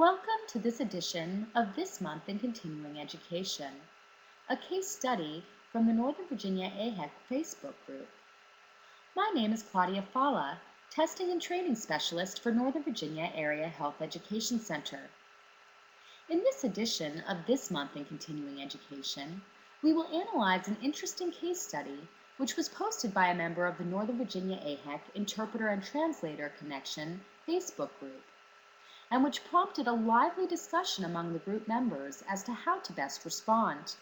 Welcome to this edition of This Month in Continuing Education, a case study from the Northern Virginia AHEC Facebook group. My name is Claudia Fala, Testing and Training Specialist for Northern Virginia Area Health Education Center. In this edition of This Month in Continuing Education, we will analyze an interesting case study which was posted by a member of the Northern Virginia AHEC Interpreter and Translator Connection Facebook group, and which prompted a lively discussion among the group members as to how to best respond.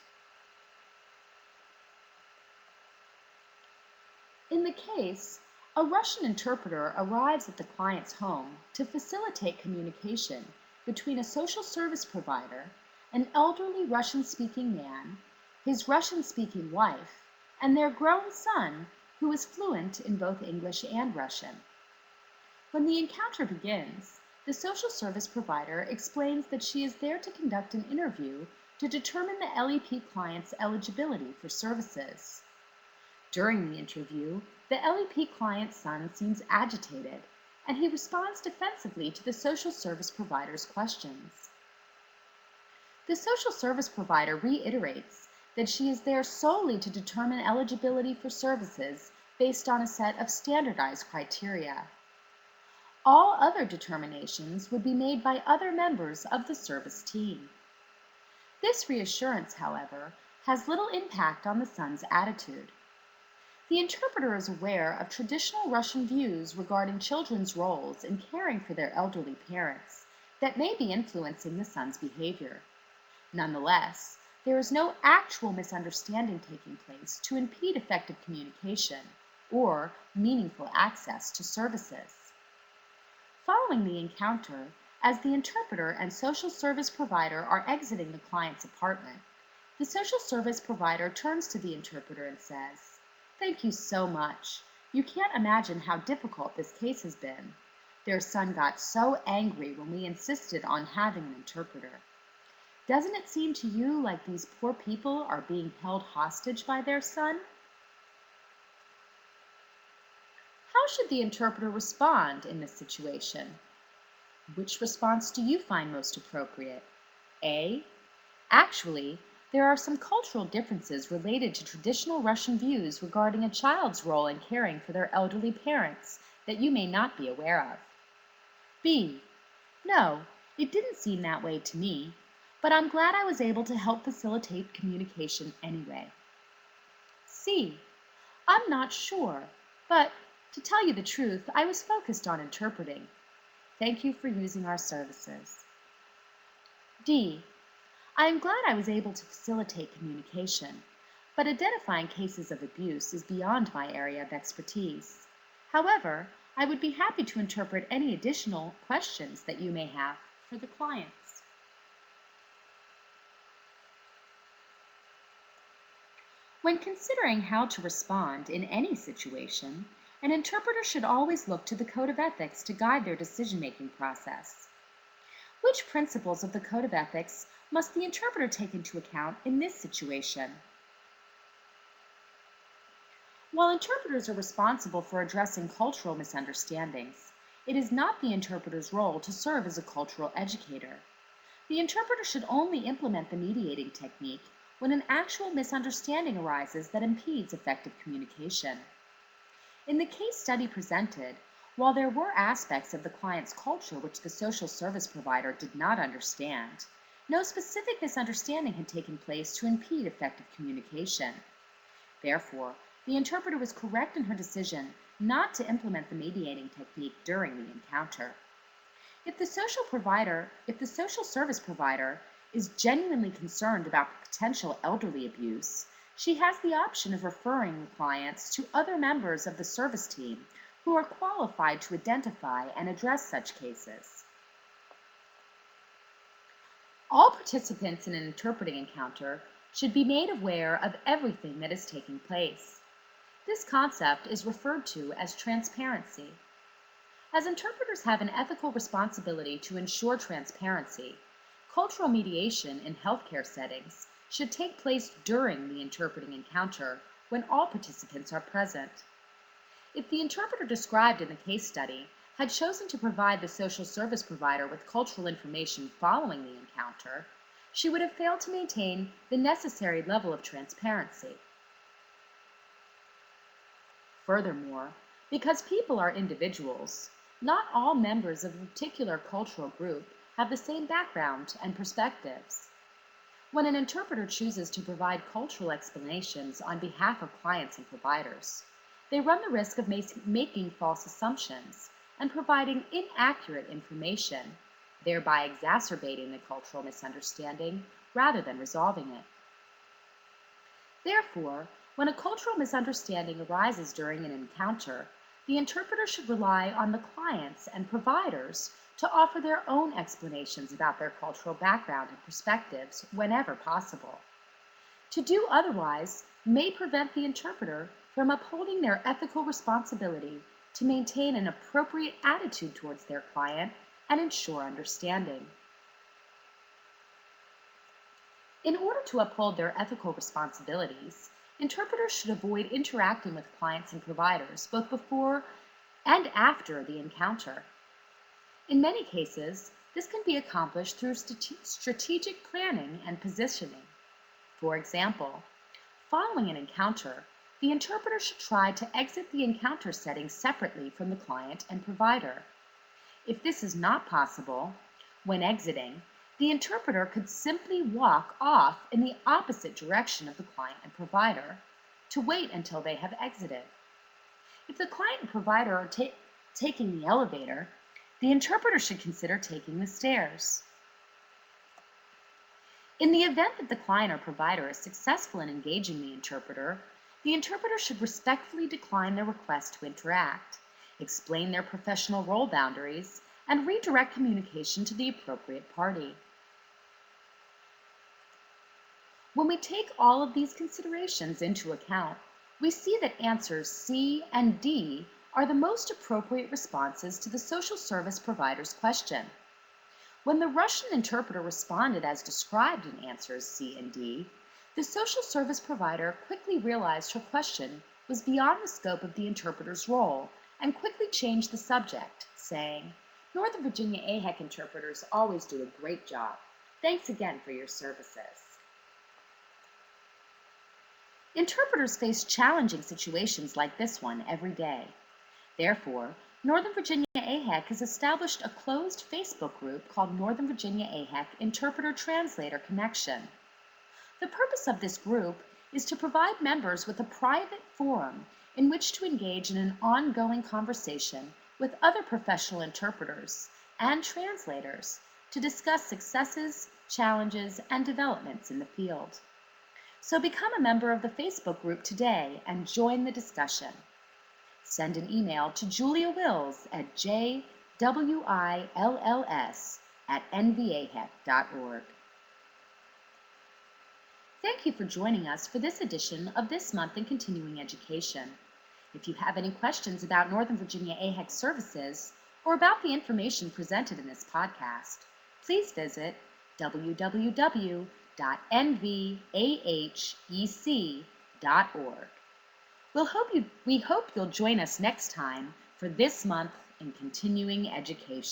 In the case, a Russian interpreter arrives at the client's home to facilitate communication between a social service provider, an elderly Russian-speaking man, his Russian-speaking wife, and their grown son, who is fluent in both English and Russian. When the encounter begins, the social service provider explains that she is there to conduct an interview to determine the LEP client's eligibility for services. During the interview, the LEP client's son seems agitated, and he responds defensively to the social service provider's questions. The social service provider reiterates that she is there solely to determine eligibility for services based on a set of standardized criteria. All other determinations would be made by other members of the service team. This reassurance, however, has little impact on the son's attitude. The interpreter is aware of traditional Russian views regarding children's roles in caring for their elderly parents that may be influencing the son's behavior. Nonetheless, there is no actual misunderstanding taking place to impede effective communication or meaningful access to services. Following the encounter, as the interpreter and social service provider are exiting the client's apartment, the social service provider turns to the interpreter and says, "Thank you so much. You can't imagine how difficult this case has been. Their son got so angry when we insisted on having an interpreter. Doesn't it seem to you like these poor people are being held hostage by their son?" How should the interpreter respond in this situation? Which response do you find most appropriate? A. Actually, there are some cultural differences related to traditional Russian views regarding a child's role in caring for their elderly parents that you may not be aware of. B. No, it didn't seem that way to me, but I'm glad I was able to help facilitate communication anyway. C. I'm not sure, but to tell you the truth, I was focused on interpreting. Thank you for using our services. D. I am glad I was able to facilitate communication, but identifying cases of abuse is beyond my area of expertise. However, I would be happy to interpret any additional questions that you may have for the clients. When considering how to respond in any situation, an interpreter should always look to the Code of Ethics to guide their decision-making process. Which principles of the Code of Ethics must the interpreter take into account in this situation? While interpreters are responsible for addressing cultural misunderstandings, it is not the interpreter's role to serve as a cultural educator. The interpreter should only implement the mediating technique when an actual misunderstanding arises that impedes effective communication. In the case study presented, while there were aspects of the client's culture which the social service provider did not understand, no specific misunderstanding had taken place to impede effective communication. Therefore, the interpreter was correct in her decision not to implement the mediating technique during the encounter. If the social service provider is genuinely concerned about potential elderly abuse, she has the option of referring the clients to other members of the service team who are qualified to identify and address such cases. All participants in an interpreting encounter should be made aware of everything that is taking place. This concept is referred to as transparency. As interpreters have an ethical responsibility to ensure transparency, cultural mediation in healthcare settings should take place during the interpreting encounter when all participants are present. If the interpreter described in the case study had chosen to provide the social service provider with cultural information following the encounter, she would have failed to maintain the necessary level of transparency. Furthermore, because people are individuals, not all members of a particular cultural group have the same background and perspectives. When an interpreter chooses to provide cultural explanations on behalf of clients and providers, they run the risk of making false assumptions and providing inaccurate information, thereby exacerbating the cultural misunderstanding rather than resolving it. Therefore, when a cultural misunderstanding arises during an encounter, the interpreter should rely on the clients and providers to offer their own explanations about their cultural background and perspectives whenever possible. To do otherwise may prevent the interpreter from upholding their ethical responsibility to maintain an appropriate attitude towards their client and ensure understanding. In order to uphold their ethical responsibilities, interpreters should avoid interacting with clients and providers both before and after the encounter. In many cases, this can be accomplished through strategic planning and positioning. For example, following an encounter, the interpreter should try to exit the encounter setting separately from the client and provider. If this is not possible, when exiting, the interpreter could simply walk off in the opposite direction of the client and provider to wait until they have exited. If the client and provider are taking the elevator, the interpreter should consider taking the stairs. In the event that the client or provider is successful in engaging the interpreter should respectfully decline their request to interact, explain their professional role boundaries, and redirect communication to the appropriate party. When we take all of these considerations into account, we see that answers C and D are the most appropriate responses to the social service provider's question. When the Russian interpreter responded as described in answers C and D, the social service provider quickly realized her question was beyond the scope of the interpreter's role and quickly changed the subject, saying, "Northern Virginia AHEC interpreters always do a great job. Thanks again for your services." Interpreters face challenging situations like this one every day. Therefore, Northern Virginia AHEC has established a closed Facebook group called Northern Virginia AHEC Interpreter Translator Connection. The purpose of this group is to provide members with a private forum in which to engage in an ongoing conversation with other professional interpreters and translators to discuss successes, challenges, and developments in the field. So become a member of the Facebook group today and join the discussion. Send an email to Julia Wills at jwills@nvahec.org. Thank you for joining us for this edition of This Month in Continuing Education. If you have any questions about Northern Virginia AHEC services or about the information presented in this podcast, please visit www.nvahec.org. We hope you'll join us next time for This Month in Continuing Education.